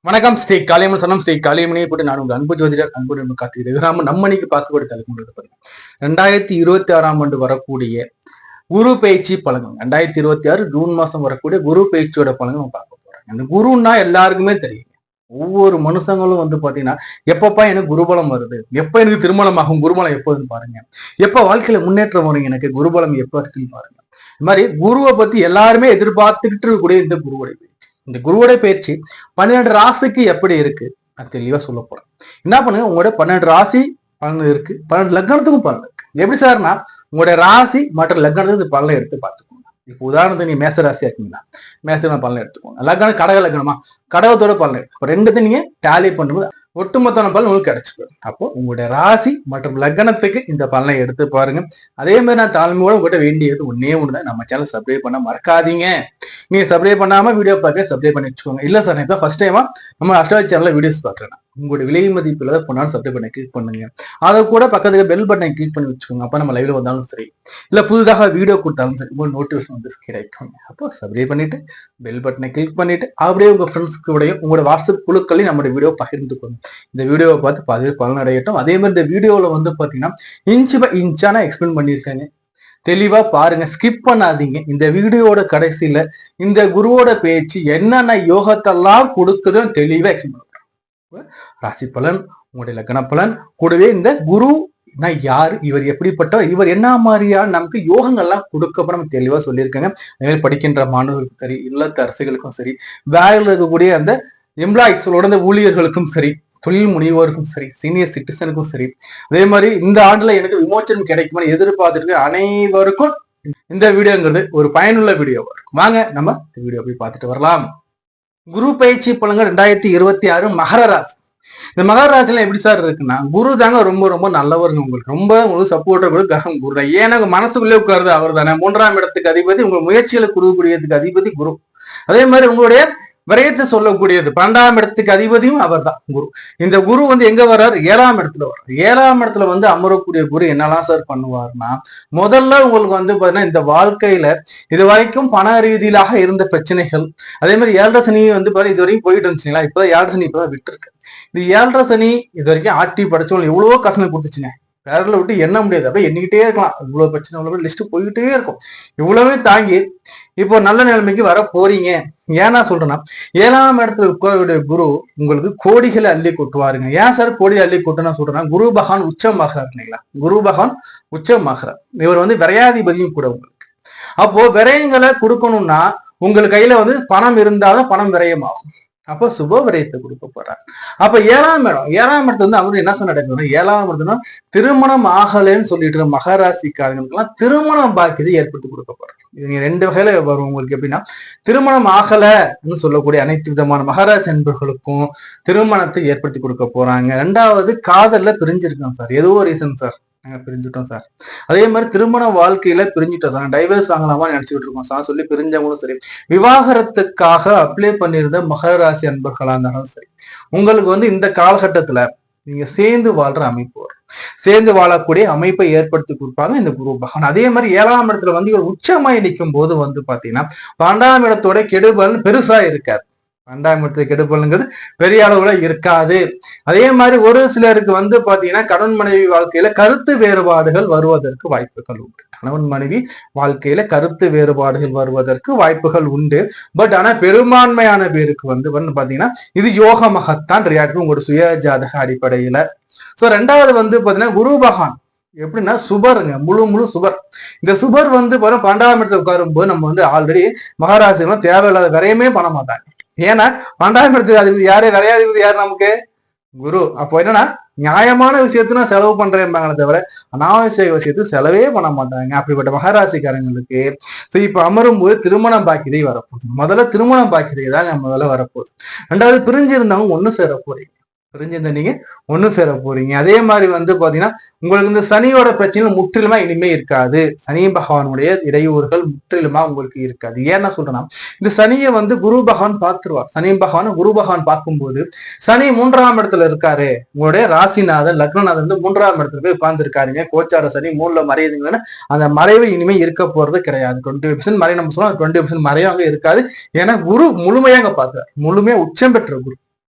வணக்கம் ஸ்ரீ காளியம்மன் சனம் ஸ்ரீ காளியம்மனையை போட்டு நான் உங்கள் அன்பு ஜோதிடர் அன்பு காத்துக்கிறேன். நம்ம இன்னைக்கு பார்க்கக்கூடிய தலைப்பு 2026 வரக்கூடிய குரு பயிற்சி பலன்கள். 2026 ஜூன் மாசம் வரக்கூடிய குரு பயிற்சியோட பலன்கள் நம்ம பார்க்க போறோம். அந்த குருன்னா எல்லாருக்குமே தெரியும். ஒவ்வொரு மனுஷங்களும் பாத்தீங்கன்னா எப்பப்பா எனக்கு குருபலம் வருது, எப்ப எனக்கு திருமணம் ஆகும், குருபலம் எப்போதுன்னு பாருங்க, எப்ப வாழ்க்கையில முன்னேற்றம் வரும், எனக்கு குருபலம் எப்ப இருக்குன்னு பாருங்க. இந்த மாதிரி குருவை பத்தி எல்லாருமே எதிர்பார்த்துக்கிட்டு இருக்கக்கூடிய இந்த குருவுடைய இந்த குருவோட பயிற்சி 12 ராசிக்கு எப்படி இருக்கு அது தெளிவா சொல்ல போறேன். என்ன பண்ணுங்க, உங்களோட 12 ராசி பலன் இருக்கு, 12 லக்னத்துக்கும் பலன் இருக்கு. எப்படி சார்னா உங்களுடைய ராசி மற்ற லக்னத்துக்கு பலனை எடுத்து பார்த்துக்கோங்க. இப்போ உதாரணத்துக்கு நீங்க மேச ராசியா இருக்கீங்களா, மேச பலனை எடுத்துக்கோங்க. லக்னம் கடக லக்னமா, கடகத்தோட பலன் எடுத்து ரெண்டுத்தையும் நீங்க டேலி பண்ணும்போது ஒட்டுமொத்தமான பலன் உங்களுக்கு கிடைச்சிடும். அப்போ உங்களுடைய ராசி மற்றும் லக்னத்துக்கு இந்த பலனை எடுத்து பாருங்க. அதே மாதிரி நான் தாழ்மையோட உங்கள்கிட்ட வேண்டியது ஒன்னே ஒண்ணுதான், நம்ம சேனல் சப்ஸ்கிரைப் பண்ண மறக்காதீங்க. நீங்க சப்ஸ்கிரைப் பண்ணாம வீடியோ பார்க்க சப்ஸ்கிரைப் பண்ணி வச்சுக்கோங்க. இல்ல சார் நான் ஃபர்ஸ்ட் டைமா நம்ம அஸ்ட்ராலஜி சேனல்ல வீடியோஸ் பாக்குறேன், உங்களுடைய விலை மதிப்புல பொண்ணாலும் சப்ஸ்கிரைப் பண்ணி கிளிக் பண்ணுங்க. அதை கூட பக்கத்துல பெல் பட்டனை கிளிக் பண்ணி வச்சுக்கோங்க. அப்ப நம்ம லைவ்ல வந்தாலும் சரி, இல்ல புதுதாக வீடியோ கொடுத்தாலும் சரி, உங்களுக்கு நோட்டிபிகேஷன் வந்து கிடைக்கும். அப்போ சப்ஸ்கிரைப் பண்ணிட்டு பெல் பட்டனை கிளிக் பண்ணிட்டு அப்படியே உங்க ஃப்ரெண்ட்ஸ்க்கு கூடயும் உங்களோட வாட்ஸ்அப் குழுக்களையும் நம்மளுடைய வீடியோ பகிர்ந்துக்கோங்க. இந்த வீடியோவை பார்த்து பாதி பலன் அடையட்டும். அதே மாதிரி இந்த வீடியோல பாத்தீங்கன்னா இன்ச் பை இன்ச்சா நான் எக்ஸ்பிளைன் பண்ணியிருக்காங்க, தெளிவா பாருங்க, ஸ்கிப் பண்ணாதீங்க. இந்த வீடியோட கடைசியில இந்த குருவோட பேச்சு என்னென்ன யோகத்தெல்லாம் கொடுக்குதுன்னு தெளிவா எக்ஸ்பிளைன் பண்ணுறேன். ராசி பலன், உங்களுடைய லக்ன பலன், கூடவே இந்த குரு யாரு, இவர் எப்படிப்பட்டவர், இவர் என்ன மாதிரியான நமக்கு யோகங்கள்லாம் கொடுக்கப்ப நம்ம தெளிவா சொல்லியிருக்காங்க. அதே படிக்கின்ற மாணவர்களுக்கும் சரி, இல்லத்த அரசுகளுக்கும் சரி, வேலையில் இருக்கக்கூடிய அந்த எம்ப்ளாயிஸோட ஊழியர்களுக்கும் சரி, தொழில் முனைவோருக்கும் சரி, சீனியர் சிட்டிசனுக்கும் சரி, அதே மாதிரி இந்த ஆண்டுல எனக்கு விமோச்சனம் கிடைக்குமான்னு எதிர்பார்த்துட்டு அனைவருக்கும் இந்த வீடியோங்கிறது ஒரு பயனுள்ள வீடியோவா இருக்கும். வாங்க நம்ம இந்த வீடியோ போய் பார்த்துட்டு வரலாம். குரு பயிற்சி பலன்கள் 2026 மகர ராசி. இந்த மகர ராசில எப்படி சார் இருக்குன்னா, குரு தாங்க ரொம்ப ரொம்ப நல்லவருங்க. உங்களுக்கு உங்களுக்கு சப்போர்ட்டர் கூட கிரகம் குரு தான். ஏன்னா மனசுக்குள்ளே உட்காருது அவர் தானே. 3ஆம் இடத்துக்கு அதிபதி, உங்க முயற்சிகளை கொடுக்கக்கூடியதுக்கு அதிபதி குரு. அதே மாதிரி உங்களுடைய விரயத்தை சொல்லக்கூடியது 12ஆம் இடத்துக்கு அதிபதியும் அவர் தான் குரு. இந்த குரு எங்க வர்றாரு, 7ஆம் இடத்துல வர்றாரு. 7ஆம் இடத்துல அமரக்கூடிய குரு என்னெல்லாம் சார் பண்ணுவார்னா, முதல்ல உங்களுக்கு பாத்தீங்கன்னா இந்த வாழ்க்கையில இது வரைக்கும் பண ரீதியிலாக இருந்த பிரச்சனைகள், அதே மாதிரி 7.5 சனி பாரு இது வரைக்கும் போயிட்டு இருந்துச்சுங்களா, இப்பதான் 7.5 சனி இப்பதான் விட்டு இருக்கு. இது 7.5 சனி இது வரைக்கும் ஆட்டி படிச்சவங்க எவ்வளவோ கஷ்டம் கொடுத்துச்சுங்க. பேரில் விட்டு எண்ண முடியாது, அப்படியே எண்ணிக்கிட்டே இருக்கலாம். இவ்வளவு பிரச்சனை இவ்வளவு லிஸ்ட் போயிட்டே இருக்கும். இவ்வளவே தாங்கி இப்போ நல்ல நிலைமைக்கு வர போறீங்க. ஏன்னா சொல்றேன்னா 7ஆம் இடத்துல உட்காரக்கூடிய குரு உங்களுக்கு கோடிகளை அள்ளி கொட்டுவாருங்க. ஏன் சார் கோடி அள்ளி கொட்டுனா சொல்றேன்னா, குரு பகவான் உச்சமாகிறார் இல்லைங்களா, குரு பகவான் உச்சமாகிறார். இவர் விரையாதிபதியும் கூட உங்களுக்கு. அப்போ விரயங்களை கொடுக்கணும்னா உங்களுக்கு கையில பணம் இருந்தாலும் பணம் விரயமாகும். அப்போ சுப விரயத்தை கொடுக்க போறாரு. அப்ப 7ஆம் இடத்துல அவரு என்ன சொன்ன நடக்கணும், 7ஆம் இடத்துல திருமணம் ஆகலைன்னு சொல்லிட்டு மகராசிக்காரங்களுக்கெல்லாம் திருமணம் பாக்கியதை ஏற்படுத்தி கொடுக்க போறாரு. இது 2 வகையில வரும் உங்களுக்கு. எப்படின்னா, திருமணம் ஆகலன்னு சொல்லக்கூடிய அனைத்து விதமான மகராசி நண்பர்களுக்கும் திருமணத்தை ஏற்படுத்தி கொடுக்க போறாங்க. 2வது காதல்ல பிரிஞ்சிருக்கோம் சார், ஏதோ ரீசன் சார் நாங்க பிரிஞ்சுட்டோம் சார். அதே மாதிரி திருமண வாழ்க்கையில பிரிஞ்சுட்டோம் சார், டைவர்ஸ் வாங்கலாமா நினைச்சுட்டு இருக்கோம் சார் சொல்லி பிரிஞ்சவங்களும் சரி, விவாகரத்துக்காக அப்ளை பண்ணியிருந்த மகர ராசி அன்பர்களா இருந்தாலும் சரி, உங்களுக்கு இந்த காலகட்டத்துல நீங்க சேர்ந்து வாழ்ற அமைப்பு வரும். சேர்ந்து வாழக்கூடிய அமைப்பை ஏற்படுத்தி கொடுப்பாங்க இந்த குரு பகவான். அதே மாதிரி 7ஆம் இடத்துல இவர் உச்சமாய் நிற்கும் போது பாத்தீங்கன்னா 12ஆம் இடத்தோட கெடுபலன் பெருசா இருக்காது. 12ஆம் இடத்துக்கு கெடுபலன்கிறது பெரிய அளவுல இருக்காது. அதே மாதிரி ஒரு சிலருக்கு பாத்தீங்கன்னா கணவன் மனைவி வாழ்க்கையில கருத்து வேறுபாடுகள் வருவதற்கு வாய்ப்புகள் உண்டு. கணவன் மனைவி வாழ்க்கையில கருத்து வேறுபாடுகள் வருவதற்கு வாய்ப்புகள் உண்டு. பட் ஆனா பெரும்பான்மையான பேருக்கு பாத்தீங்கன்னா இது யோகமாகத்தான் ரியாக்ட் உங்களோட சுய ஜாதக அடிப்படையில. சோ 2வது பாத்தீங்கன்னா குரு பகவான் எப்படின்னா சுபருங்க, முழு சுபர். இந்த சுபர் 12ஆம் இடத்துல உட்காரும் போது நம்ம ஆல்ரெடி மகாராசிகளும் தேவையில்லாத விரையமே பண்ண மாட்டாங்க. ஏன்னா 12ஆம் இடத்துக்கு அதிபதி யாரு, விரையாதிபதி யாரு நமக்கு குரு. அப்போ என்னன்னா நியாயமான விஷயத்துல செலவு பண்றேன்பாங்களே தவிர அனாவசிய விஷயத்துக்கு செலவே பண்ண மாட்டாங்க. அப்படிப்பட்ட மகராசிக்காரங்களுக்கு இப்ப அமரும் போது திருமணம் பாக்கியதை வரப்போகுது. முதல்ல திருமணம் பாக்கியதை தான் முதல்ல வரப்போகுது. 2வது பிரிஞ்சிருந்தவங்க ஒண்ணு சேர போறீங்க, பிரிஞ்சிருந்த நீங்க ஒண்ணு சேர போறீங்க. அதே மாதிரி பாத்தீங்கன்னா உங்களுக்கு இந்த சனியோட பிரச்சனை முற்றிலுமா இனிமே இருக்காது. சனி பகவானுடைய இடையூறுகள் முற்றிலுமா உங்களுக்கு இருக்காது. ஏன்னா சொல்றேன்னா, இந்த சனியை குரு பகவான் பார்த்துருவார். சனி பகவான் குரு பகவான் பார்க்கும்போது சனி 3ஆம் இடத்துல இருக்காரு, உங்களுடைய ராசிநாதன் லக்னநாதன் 3ஆம் இடத்துல போய் உட்கார்ந்து இருக்காருங்க. கோச்சார சனி 3ல மறையுதுங்கன்னா அந்த மறைவு இனிமே இருக்க போறது கிடையாது. 20% மறை நம்ம சொல்லலாம், 20% மறையும் அங்க இருக்காது. ஏன்னா குரு முழுமையாக பார்த்தார், முழுமையா உச்சம் பெற்ற குரு.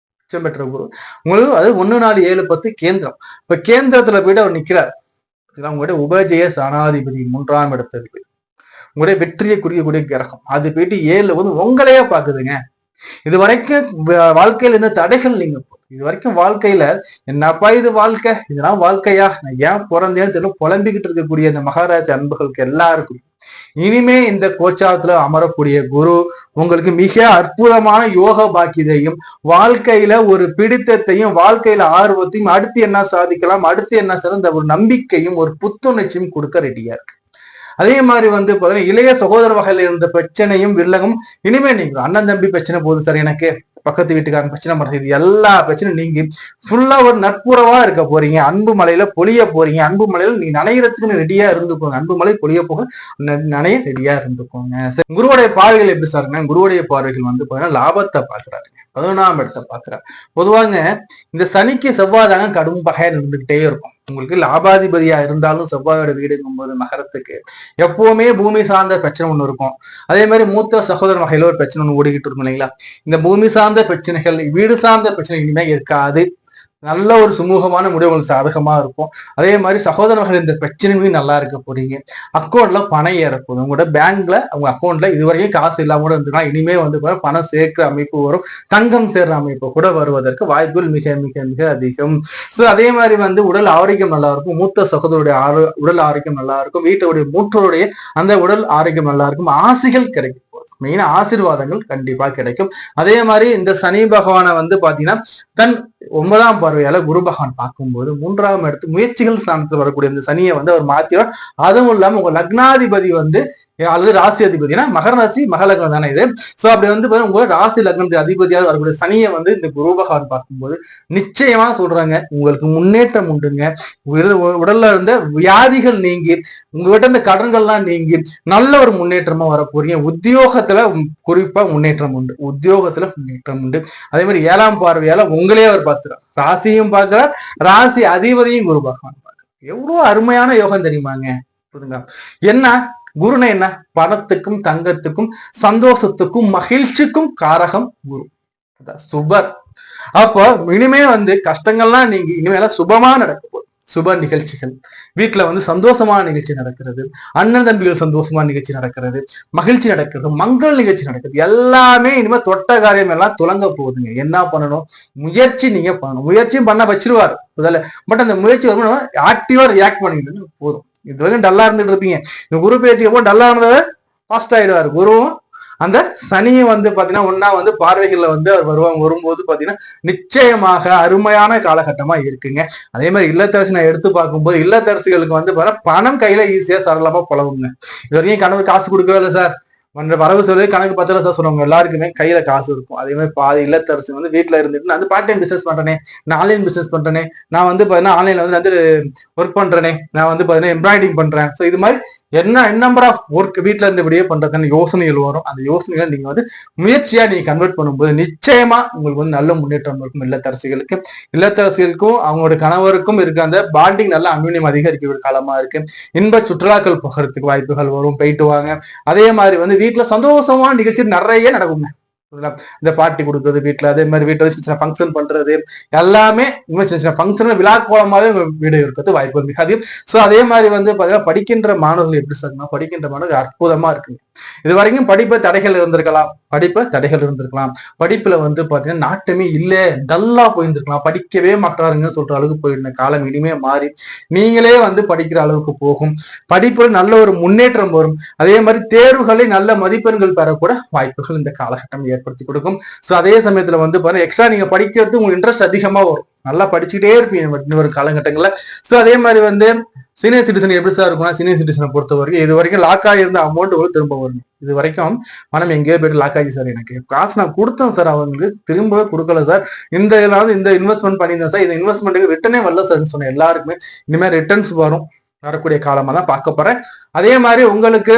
உச்சம் பெற்ற குரு. உங்களுக்கு அது 1-4-7-10 கேந்திரம். இப்ப கேந்திரத்துல போயிட்டு அவர் நிக்கிறார். உங்களுடைய உபஜய சனாதிபதி 3ஆம் இடத்துல உங்களுடைய வெற்றியை குறிக்கக்கூடிய கிரகம் அது போயிட்டு 7 வந்து உங்களையே பாக்குதுங்க. இது வரைக்கும் வாழ்க்கையில இருந்த தடைகள் நீங்க இது வரைக்கும் வாழ்க்கையில என்னப்பா இது வாழ்க்கை, இதெல்லாம் வாழ்க்கையா, நான் ஏன் பிறந்தேன்னு தெரியல புலம்பிக்கிட்டு இருக்கக்கூடிய இந்த மகாராஜ அன்புகளுக்கு எல்லாருக்கும் இனிமே இந்த கோச்சாரத்துல அமரக்கூடிய குரு உங்களுக்கு மிக அற்புதமான யோக பாக்கியத்தையும் வாழ்க்கையில ஒரு பிடித்தத்தையும் வாழ்க்கையில ஆர்வத்தையும் அடுத்து என்ன சாதிக்கலாம், அடுத்து என்ன சிறந்த ஒரு நம்பிக்கையும் ஒரு புத்துணர்ச்சியும் கொடுக்க ரெடியா இருக்கு. அதே மாதிரி வந்து பாத்தீங்கன்னா இளைய சகோதர வகையில இருந்த பிரச்சனையும் வில்லகம் இனிமே நீங்க அண்ணன் தம்பி பிரச்சனை போகுது சார், எனக்கு பக்கத்து வீட்டுக்காரன் பிரச்சனை பண்றது, இது எல்லா பிரச்சனையும் நீங்க ஃபுல்லா ஒரு நட்புறவா இருக்க போறீங்க. அன்பு மலையில பொழிய போறீங்க. அன்பு மலையில நீங்க நனைகிறதுக்கு ரெடியா இருந்துக்கோங்க. அன்பு மலை பொழிய போக நனைய ரெடியா இருந்துக்கோங்க. குருவுடைய பார்வைகள் எப்படி சாருங்க? குருவுடைய பார்வைகள் வந்து பாத்தீங்கன்னா லாபத்தை பாக்குறாருங்க. 11ஆம் இடத்தை பாக்குறாரு. பொதுவாங்க இந்த சனிக்கு செவ்வாதாங்க கடும் பகையா இருந்துகிட்டே இருக்கும். உங்களுக்கு லாபாதிபதியா இருந்தாலும் செவ்வாயோட வீடுங்கும் போது மகரத்துக்கு எப்பவுமே பூமி சார்ந்த பிரச்சனை ஒண்ணு இருக்கும். அதே மாதிரி மூத்த சகோதர வகையில ஒரு பிரச்சனை ஒண்ணு ஓடிக்கிட்டு இருக்கும் இல்லைங்களா? இந்த பூமி சார்ந்த பிரச்சனைகள் வீடு சார்ந்த பிரச்சனை இனிமே இருக்காது. நல்ல ஒரு சுமூகமான முடிவு உங்களுக்கு சாதகமா இருக்கும். அதே மாதிரி சகோதரர்கள் இந்த பிரச்சனையும் நல்லா இருக்க போறீங்க. அக்கௌண்ட்ல பணம் ஏறப்போகுது. உங்களோட பேங்க்ல உங்க அக்கௌண்ட்ல இதுவரையும் காசு இல்லாம கூட இருந்துக்கலாம். இனிமே வந்து பணம் சேர்க்கிற அமைப்பு வரும். தங்கம் சேர்ற அமைப்பு கூட வருவதற்கு வாய்ப்புகள் மிக மிக மிக அதிகம். சோ அதே மாதிரி வந்து உடல் ஆரோக்கியம் நல்லா இருக்கும். மூத்த சகோதரருடைய உடல் ஆரோக்கியம் நல்லா இருக்கும். வீட்டுடைய மூற்றோருடைய அந்த உடல் ஆரோக்கியம் நல்லா இருக்கும். ஆசைகள் கிடைக்கும். மெயினா ஆசீர்வாதங்கள் கண்டிப்பா கிடைக்கும். அதே மாதிரி இந்த சனி பகவானை வந்து பாத்தீங்கன்னா தன் 9ஆம் பார்வையால குரு பகவான் பார்க்கும்போது 3ஆம் இடத்து முயற்சிகள் ஸ்தானத்தில் வரக்கூடிய இந்த சனியை வந்து அவர் மாத்திரம். அதுவும் இல்லாம உங்க லக்னாதிபதி வந்து அல்லது ராசி அதிபதி, ஏன்னா மகர ராசி மகலக்னம் தானே இது. சோ அப்படி வந்து உங்க ராசி லக்னத்து அதிபதியாக வரக்கூடிய சனியை வந்து இந்த குரு பகவான் பார்க்கும்போது நிச்சயமா சொல்றாங்க உங்களுக்கு முன்னேற்றம் உண்டுங்க. உடல்ல இருந்த வியாதிகள் நீங்கி உங்ககிட்ட இந்த கடன்கள்லாம் நீங்கி நல்ல ஒரு முன்னேற்றமா வர போறீங்க. உத்தியோகத்துல குறிப்பா முன்னேற்றம் உண்டு. உத்தியோகத்துல முன்னேற்றம் உண்டு. அதே மாதிரி 7ஆம் பார்வையால உங்களே அவர் பார்க்கிறார். ராசியும் பார்க்கிறார், ராசி அதிபதியும் குரு பகவான் பார்க்கிறார். எவ்வளவு அருமையான யோகம் தெரியுமாங்க? புரியுதுங்களா? என்ன குருனா என்ன? பணத்துக்கும் தங்கத்துக்கும் சந்தோஷத்துக்கும் மகிழ்ச்சிக்கும் காரகம் குரு, சுபர். அப்போ இனிமே வந்து கஷ்டங்கள்லாம் நீங்க இனிமேல சுபமா நடக்க போகுது. சுப நிகழ்ச்சிகள் வீட்டுல வந்து சந்தோஷமான நிகழ்ச்சி நடக்கிறது, அண்ணன் தம்பிகள் சந்தோஷமான நிகழ்ச்சி நடக்கிறது, மகிழ்ச்சி நடக்கிறது, மங்கள் நிகழ்ச்சி நடக்கிறது, எல்லாமே இனிமே தொட்ட காரியம் எல்லாம் துலங்க போகுதுங்க. என்ன பண்ணணும்? முயற்சி நீங்க பண்ணணும். முயற்சியும் பண்ண வச்சிருவாரு முதல்ல. பட் அந்த முயற்சி வந்து ஆக்டிவா ரியாக்ட் பண்ணிக்கிட்டு போதும். இது வரைக்கும் டல்லா இருந்துட்டு இருப்பீங்க. இந்த குரு பேச்சுக்கு போது டல்லா இருந்தவர் ஃபாஸ்ட் ஆயிடுவாரு. குருவும் அந்த சனியும் வந்து பாத்தீங்கன்னா ஒன்னா வந்து பார்வைகள்ல வந்து அவர் வரும்போது பாத்தீங்கன்னா நிச்சயமாக அருமையான காலகட்டமா இருக்குங்க. அதே மாதிரி இல்லத்தரசி நான் எடுத்து பார்க்கும்போது இல்லத்தரசிகளுக்கு வந்து பணம் கையில ஈஸியா சரளமா புலவுங்க. இது வரைக்கும் கணவர் காசு கொடுக்கவே இல்லை சார், வரவு செலவு கணக்கு 10 லட்சம் சொல்லுவாங்க. எல்லாருக்குமே கையில காசு இருக்கும். அதே மாதிரி பாதி இல்லத்தரசு வந்து வீட்டுல இருந்துட்டு நான் வந்து பார்ட் டைம் பிசினஸ் பண்றேனே, நான் ஆன்லைன் பிசினஸ் பண்றேனே, நான் வந்து பாத்தீங்கன்னா ஆன்லைன்ல வந்து ஒர்க் பண்றேனே, நான் வந்து பாத்தீங்கன்னா எம்ப்ராய்டிங் பண்றேன். ஸோ இது மாதிரி என்ன நம்பர் ஆஃப் ஒர்க் வீட்டுல இருந்து இப்படியே பண்றதுன்னு யோசனைகள் வரும். அந்த யோசனைகளை நீங்க வந்து முயற்சியா நீங்க கன்வெர்ட் பண்ணும்போது நிச்சயமா உங்களுக்கு வந்து நல்ல முன்னேற்றம் இருக்கும். இல்லத்தரசிகளுக்கும் அவங்களோட கணவருக்கும் இருக்க அந்த பாண்டிங் நல்ல அந்யுன்யம் அதிகரிக்க ஒரு காலமா இருக்கு. இன்ப சுற்றுலாக்கள் போகிறதுக்கு வாய்ப்புகள் வரும். போயிட்டு வாங்க. அதே மாதிரி வந்து வீட்டுல சந்தோஷமான நிகழ்ச்சி நிறைய நடக்குங்க. இந்த பார்ட்டி கொடுக்குறது வீட்டுல, அதே மாதிரி வீட்டுல சின்ன சின்ன ஃபங்க்ஷன் பண்றது எல்லாமே இன்னும் சின்ன சின்ன ஃபங்க்ஷன் விழா கோலமாவே வீடு இருக்கிறது வாய்ப்பு மிக அதிகம். ஸோ அதே மாதிரி வந்து பாத்தீங்கன்னா படிக்கின்ற மாணவர்கள் எப்படி சொல்லுங்க, படிக்கின்ற மாணவர்கள் அற்புதமா இருக்குங்க. இது வரைக்கும் படிப்புல தடைகள் இருந்திருக்கலாம், படிப்புல வந்து பாத்தீங்கன்னா நாட்டமே இல்ல, டல்லா போயிருந்திருக்கலாம், படிக்கவே மாட்டாருங்கன்னு சொல்ற அளவுக்கு போயிருந்த காலம் இனிமே மாறி நீங்களே வந்து படிக்கிற அளவுக்கு போகும். படிப்புல நல்ல ஒரு முன்னேற்றம் வரும். அதே மாதிரி தேர்வுகளை நல்ல மதிப்பெண்கள் பெறக்கூட வாய்ப்புகள் இந்த காலகட்டம் ஏற்படுத்தி கொடுக்கும். சோ அதே சமயத்துல வந்து பாத்தீங்கன்னா எக்ஸ்ட்ரா நீங்க படிக்கிறது உங்களுக்கு இன்ட்ரெஸ்ட் அதிகமா வரும். நல்லா படிச்சுக்கிட்டே இருப்பீங்க இன்னொரு காலகட்டங்கள்ல. சோ அதே மாதிரி வந்து சீனியர் சிட்டிசன் எப்படி சார் இருக்கும்னா, சீனியர் சிட்டிசனை பொறுத்த வரைக்கும் இது வரைக்கும் லாக் ஆகியிருந்த அமௌண்ட் ஒரு திரும்ப வரும். இது வரைக்கும் பணம் எங்கேயோ போயிட்டு லாக் ஆகி சார், எனக்கு காசு நான் கொடுத்தேன் சார், அவங்களுக்கு திரும்ப கொடுக்கல சார், இந்த இதெல்லாம் இந்த இன்வெஸ்ட்மெண்ட் பண்ணியிருந்தேன் சார், இந்த இன்வெஸ்ட்மெண்ட்டுக்கு ரிட்டர்னே வரல சார்ன்னு சொன்னேன். எல்லாருக்குமே இனிமேல் ரிட்டர்ன்ஸ் வரும், வரக்கூடிய காலமா தான் பார்க்க போறேன். அதே மாதிரி உங்களுக்கு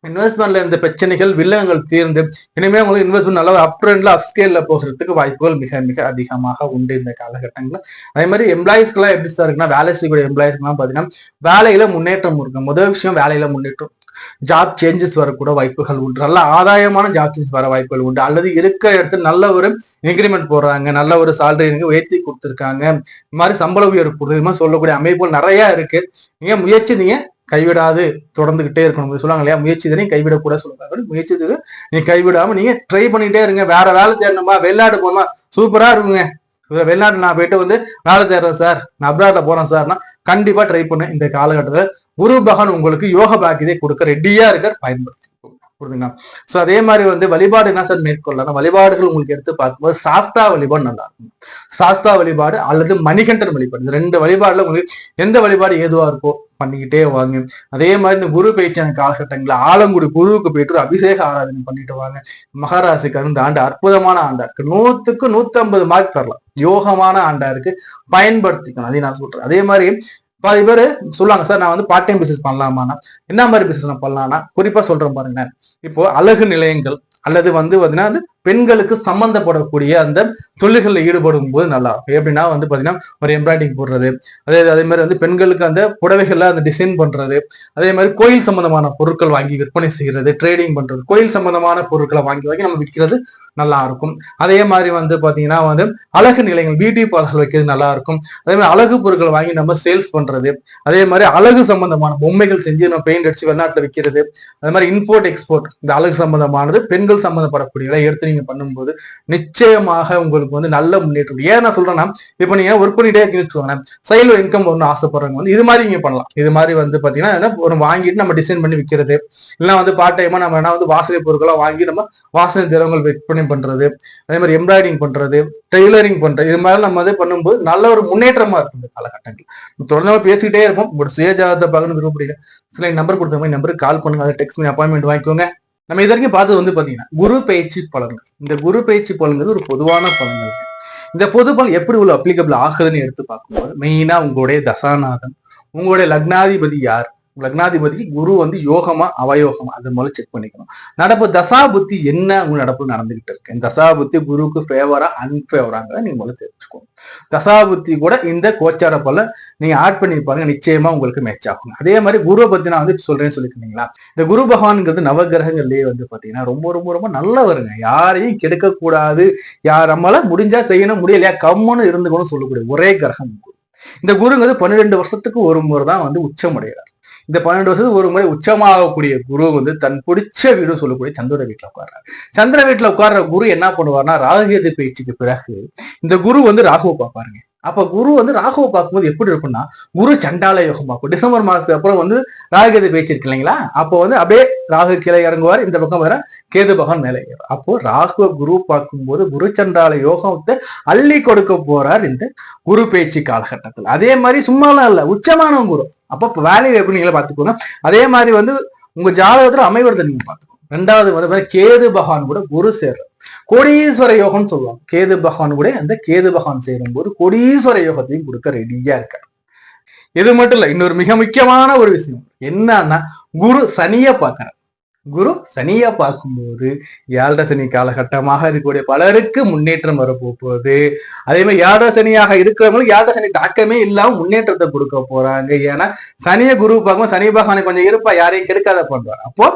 இன்வெஸ்ட்மெண்ட்ல இருந்த பிரச்சனைகள் வில்லங்கள் தீர்ந்து இனிமே உங்களுக்கு இன்வெஸ்ட்மெண்ட் நல்ல அப் ட்ரெண்ட்ல அப் ஸ்கேல்ல போகிறதுக்கு வாய்ப்புகள் மிக மிக அதிகமாக உண்டு இந்த காலகட்டங்கள்ல. அதே மாதிரி எம்ப்ளாயிஸ்க்கு எல்லாம் எப்படி சார் இருக்குன்னா, வேலை செய்யக்கூடிய எம்ப்ளாயிஸ்க்கு எல்லாம் பாத்தீங்கன்னா வேலையில முன்னேற்றம் இருக்கு. முதல் விஷயம் வேலையில முன்னேற்றம். ஜாப் சேஞ்சஸ் வரக்கூட வாய்ப்புகள் உண்டு. நல்ல ஆதாயமான ஜாப் சேஞ்சஸ் வர வாய்ப்புகள் உண்டு. அல்லது இருக்கிற இடத்துல நல்ல ஒரு இன்கிரிமெண்ட் போடுறாங்க, நல்ல ஒரு சேலரி உயர்த்தி கொடுத்துருக்காங்க, இந்த மாதிரி சம்பள உயர்வு கொடுத்து, இது மாதிரி சொல்லக்கூடிய அமைப்புகள் நிறைய இருக்கு. நீங்க முயற்சி நீங்க கைவிடாது தொடர்ந்துகிட்டே இருக்கணும். சொல்லுவாங்க இல்லையா, முயற்சி தானே கைவிடக்கூட சொல்லுவாங்க. முயற்சி நீங்க கைவிடாம நீங்க ட்ரை பண்ணிட்டே இருங்க. வேற வேலை தேடணுமா, வெளிநாடு போகணுமா, சூப்பரா இருக்குங்க. வெளிநாட்டு நான் போயிட்டு வேலை தேடுறேன் சார், நான் அப்ராட்ல போறேன் சார்னா கண்டிப்பா ட்ரை பண்ணு. இந்த காலகட்டத்துல குரு பகவான் உங்களுக்கு யோக பாக்கியத்தை கொடுக்க ரெடியா இருக்க, பயன்படுத்தி புரியுதுங்களா. சோ அதே மாதிரி வழிபாடு என்ன சார் மேற்கொள்ளலாம், வழிபாடுகள் உங்களுக்கு எடுத்து பார்க்கும்போது சாஸ்தா வழிபாடு நல்லா இருக்கும். சாஸ்தா வழிபாடு அல்லது மணிகண்டன் வழிபாடு, இந்த 2 வழிபாடுல உங்களுக்கு எந்த வழிபாடு ஏதுவா இருக்கோ பண்ணிக்கிட்டே வாங்க. அதே மாதிரி இந்த குரு பயிற்சியான காலகட்டங்களில் ஆலங்குடி குருவுக்கு போயிட்டு அபிஷேக ஆராதனை பண்ணிட்டு வாங்க. மகாராசிக்கு இந்த ஆண்டு அற்புதமான ஆண்டா இருக்கு. 100க்கு 150 மார்க் தரலாம். யோகமான ஆண்டா இருக்கு, பயன்படுத்திக்கணும். அதையும் நான் சொல்றேன். அதே மாதிரி பாதி பேர் சொல்லுவாங்க சார், நான் பார்ட் டைம் பிசினஸ் பண்ணலாமான்னா, என்ன மாதிரி பிசினஸ் நான் பண்ணலாம்னா குறிப்பா சொல்றேன் பாருங்க. இப்போ அழகு நிலையங்கள் அல்லது பாத்தீங்கன்னா பெண்களுக்கு சம்பந்தப்படக்கூடிய அந்த தொழில்களில் ஈடுபடும் போது நல்லா இருக்கும். எப்படின்னா பாத்தீங்கன்னா ஒரு எம்ப்ராய்டிங் போடுறது, அதே மாதிரி பெண்களுக்கு அந்த புடவைகள்ல அந்த டிசைன் பண்றது, அதே மாதிரி கோயில் சம்பந்தமான பொருட்கள் வாங்கி விற்பனை செய்யறது, ட்ரேடிங் பண்றது, கோயில் சம்பந்தமான பொருட்களை வாங்கி நம்ம விற்கிறது நல்லா இருக்கும். அதே மாதிரி பாத்தீங்கன்னா அழகு நிலையங்கள் பியூட்டி பார்லர் வைக்கிறது நல்லா இருக்கும். அதே மாதிரி அழகு பொருட்கள் வாங்கி நம்ம சேல்ஸ் பண்றது, அதே மாதிரி அழகு சம்பந்தமான பொம்மைகள் செஞ்சு நம்ம பெயிண்ட் அடிச்சு வெளிநாட்டுல விற்கிறது, அதே மாதிரி இம்போர்ட் எக்ஸ்போர்ட், இந்த அழகு சம்பந்தமானது பெண்கள் சம்பந்தப்படக்கூடிய எடுத்து நீங்க பண்ணும்போது நிச்சயமாக உங்களுக்கு நல்ல முன்னேற்றம். ஏன் நான் சொல்றேன்னா, இப்ப நீங்க ஒர்க் பண்ணிட்டே இருக்கீங்க, சைட்ல இன்கம் ஒண்ணு ஆசைப்படுறவங்க இது மாதிரி நீங்க பண்ணலாம். இது மாதிரி பாத்தீங்கன்னா ஒரு வாங்கிட்டு நம்ம டிசைன் பண்ணி விற்கிறது, இல்லைன்னா பார்ட் டைமா நம்ம வாசனை பொருட்களா வாங்கி நம்ம வாசனை திரவங்கள் விற்பனை பண்றது, அதே மாதிரி எம்ப்ராய்டிங் பண்றது, டெய்லரிங் பண்றது, இது மாதிரி நம்ம பண்ணும்போது நல்ல ஒரு முன்னேற்றமா இருக்கும். இந்த காலகட்டங்கள் தொடர்ந்து பேசிக்கிட்டே இருப்போம். ஒரு சுயஜாதத்தை பார்க்கணும் விருப்பப்படுங்க, சில நம்பர் கொடுத்த மாதிரி நம்பருக்கு கால் பண்ணுங்க, அதை டெக்ஸ்ட் பண்ணி அப்பாயின்மெண்ட் வாங்கிக்கோங்க. நம்ம இது வரைக்கும் பார்த்தது பாத்தீங்கன்னா குரு பயிற்சி பலன்கள். இந்த குரு பயிற்சி பலன்கள் ஒரு பொதுவான பலன்கள். இந்த பொது பலன் எப்படி உள்ள அப்ளிகபிள் ஆகுதுன்னு எடுத்து பார்க்கும்போது மெயினா உங்களுடைய தசாநாதன், உங்களுடைய லக்னாதிபதி யார், லக்னாதிபதிக்கு குரு யோகமா அவயோகமா, அது முதல்ல செக் பண்ணிக்கணும். நடப்பு தசா புத்தி என்ன உங்க நடப்பு நடந்துகிட்டு இருக்கு, இந்த தசா புத்தி குருவுக்கு ஃபேவரா அன்ஃபேவராங்க நீங்க முதல்ல தெரிஞ்சுக்கோங்க. தசா புத்தி கூட இந்த கோச்சார போல நீங்க ஆட் பண்ணி பாருங்க, நிச்சயமா உங்களுக்கு மேட்ச் ஆகும். அதே மாதிரி குருவை பத்தி நான் சொல்றேன்னு சொல்லிருக்கீங்களா, இந்த குரு பகவான்ங்கிறது நவகிரகங்கள்லயே பாத்தீங்கன்னா ரொம்ப ரொம்ப ரொம்ப நல்லவருங்க. யாரையும் கெடுக்க கூடாது, யார் நம்மளால முடிஞ்சா செய்யணும், முடியலையா கம்முன்னு இருந்துக்கணும் சொல்லக்கூடிய ஒரே கிரகம் குரு. இந்த குருங்கிறது 12 வருஷத்துக்கு ஒரு முறை தான் உச்சமடைகிறார். இந்த 12 வருஷத்துக்கு ஒரு முறை உச்சமாகக்கூடிய குரு தன் பிடிச்ச வீடு சொல்லக்கூடிய சந்திர வீட்டுல உட்கார்றாரு. சந்திர வீட்டுல உட்கார்ற குரு என்ன பண்ணுவார்னா, ராகுகேது பயிற்சிக்கு பிறகு இந்த குரு ராகுவை பார்ப்பாருங்க. அப்ப குரு ராகுவை பார்க்கும்போது எப்படி இருக்கும்னா, குரு சண்டால யோகம் பார்க்கும். டிசம்பர் மாசத்துக்கு அப்புறம் ராகுகேது பயிற்சி இருக்கு இல்லைங்களா, அப்போ அப்படியே ராகு கீழே இறங்குவார், இந்த பக்கம் வர கேது பகவான் மேலே ஏறும். அப்போ ராகுவ குரு பார்க்கும்போது குரு சண்டால யோகத்தை அள்ளி கொடுக்க போறார் இந்த குரு பயிற்சி காலகட்டத்தில். அதே மாதிரி சும்மாலாம் இல்ல, உச்சமான குரு. அப்ப வேலையை எப்படி நீங்களே பார்த்துக்கோங்க. அதே மாதிரி உங்க ஜாதகத்துல அமைவதை நீங்க பார்த்துக்கோங்க. 2வது கேது பகவான் கூட குரு சேர்ற கோடீஸ்வர யோகம்னு சொல்லுவாங்க. கேது பகவான் கூட அந்த கேது பகவான் சேரும் போது கோடீஸ்வர யோகத்தையும் கொடுக்க ரெடியா இருக்காரு. இது மட்டும் இல்ல, இன்னொரு மிக முக்கியமான ஒரு விஷயம் என்னன்னா, குரு சனிய பார்க்கிறார். குரு சனியா பார்க்கும்போது 7 சனி காலகட்டமாக இருக்கக்கூடிய பலருக்கு முன்னேற்றம் வரப்போகுது. அதே மாதிரி 7 சனியாக இருக்கிறவங்களுக்கு 7 சனி தாக்கமே இல்லாம முன்னேற்றத்தை கொடுக்க போறாங்க. ஏன்னா சனிய குரு பார்க்கும்போது சனி பகவானை கொஞ்சம் இருப்பா, யாரையும் கெடுக்காத பண்றாரு. அப்போ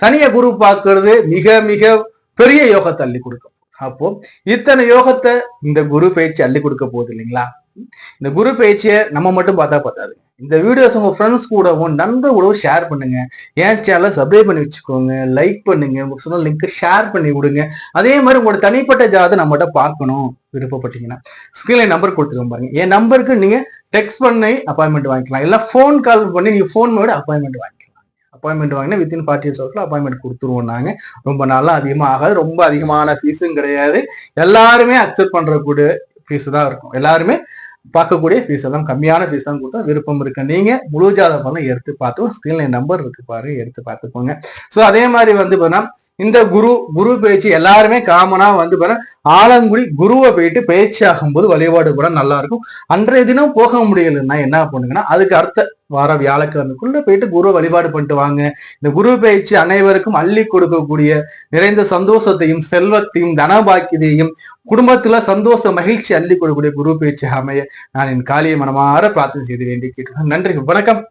சனிய குரு பார்க்கறது மிக மிக பெரிய யோகத்தை அள்ளி கொடுக்கும். அப்போ இத்தனை யோகத்தை இந்த குரு பயிற்சி அள்ளி கொடுக்க போகுது இல்லைங்களா. இந்த குரு பயிற்சியை நம்ம மட்டும் பார்த்தா பார்த்தாது, இந்த வீடியோஸ் உங்க ஃப்ரெண்ட்ஸ் கூடவும் நண்பர் கூடவும் ஷேர் பண்ணுங்க. என் சேனலை சப்ஸ்கிரைப் பண்ணி வச்சுக்கோங்க, லைக் பண்ணுங்க, உங்களுக்கு சொன்ன லிங்க் ஷேர் பண்ணி விடுங்க. அதே மாதிரி உங்களோட தனிப்பட்ட ஜாதகத்தை நம்மகிட்ட பார்க்கணும் விருப்பப்பட்டீங்கன்னா ஸ்கிரீன்ல நம்பர் கொடுத்துருக்கோம் பாருங்க. என் நம்பருக்கு நீங்க டெக்ஸ்ட் பண்ணி அப்பாயின்மெண்ட் வாங்கிக்கலாம், இல்ல ஃபோன் கால் பண்ணி நீங்க ஃபோன் மேட அப்பாயின்மெண்ட் வாங்கிக்கலாம். அப்பாயின்மெண்ட் வாங்கினா வித்தின் 48 ஹவர்ஸ்ல அப்பாயின்மெண்ட் கொடுத்துருவோம். நாங்க ரொம்ப நாளா அதிகமா ஆகாது, ரொம்ப அதிகமான ஃபீஸும் கிடையாது, எல்லாருமே அக்செப்ட் பண்றக்கூடிய ஃபீஸ் தான் இருக்கும். எல்லாருமே பார்க்கக்கூடிய ஃபீஸ் எல்லாம் கம்மியான ஃபீஸ் தான் கொடுத்தா விருப்பம் இருக்கு. நீங்க முழு ஜாதகம் எடுத்து பார்த்து ஸ்கிரீன்ல நம்பர் இருக்கு பாரு, எடுத்து பார்த்துக்கோங்க. ஸோ அதே மாதிரி பாத்தீங்கன்னா இந்த குரு பயிற்சி எல்லாருமே காமனா ஆலங்குடி குருவை போயிட்டு பயிற்சி ஆகும்போது வழிபாடு கூட நல்லா இருக்கும். அன்றைய தினம் போக முடியலன்னா என்ன பண்ணுங்கன்னா, அதுக்கு அடுத்த வார வியாழக்கிழமைக்குள்ள போயிட்டு குரு வழிபாடு பண்ணிட்டு வாங்க. இந்த குரு பயிற்சி அனைவருக்கும் அள்ளி கொடுக்கக்கூடிய நிறைந்த சந்தோஷத்தையும் செல்வத்தையும் தனபாக்கியத்தையும் குடும்பத்துல சந்தோஷ மகிழ்ச்சி அள்ளி கொடுக்கக்கூடிய குரு பயிற்சி அமைய நான் என் காளியை மனமாற பிரார்த்தனை செய்து வேண்டி கேட்டுக்கிறேன். நன்றி, வணக்கம்.